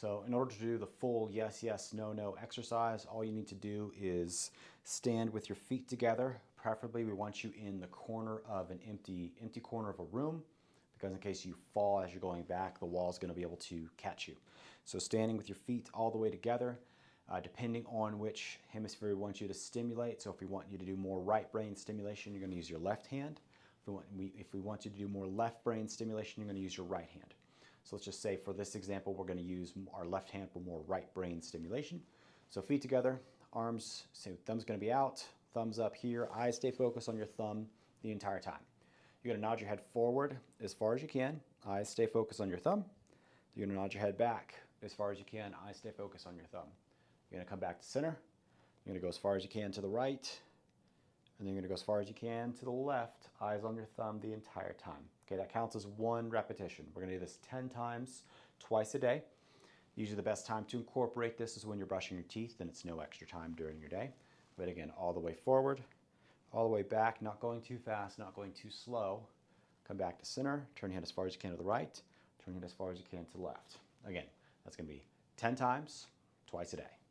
So in order to do the full yes, yes, no, no exercise, all you need to do is stand with your feet together. Preferably we want you in the corner of an empty corner of a room, because in case you fall as you're going back, the wall is going to be able to catch you. So standing with your feet all the way together, depending on which hemisphere we want you to stimulate. So if we want you to do more right brain stimulation, you're going to use your left hand. If we want you to do more left brain stimulation, you're going to use your right hand. So let's just say for this example, we're going to use our left hand for more right brain stimulation. So feet together, arms, so thumb's going to be out, thumbs up here, eyes stay focused on your thumb the entire time. You're going to nod your head forward as far as you can, eyes stay focused on your thumb. You're going to nod your head back as far as you can, eyes stay focused on your thumb. You're going to come back to center, you're going to go as far as you can to the right, and then you're going to go as far as you can to the left, eyes on your thumb the entire time. Okay, that counts as one repetition. We're going to do this 10 times, twice a day. Usually the best time to incorporate this is when you're brushing your teeth, and it's no extra time during your day. But again, all the way forward, all the way back, not going too fast, not going too slow. Come back to center, turn your head as far as you can to the right, turn your head as far as you can to the left. Again, that's going to be 10 times, twice a day.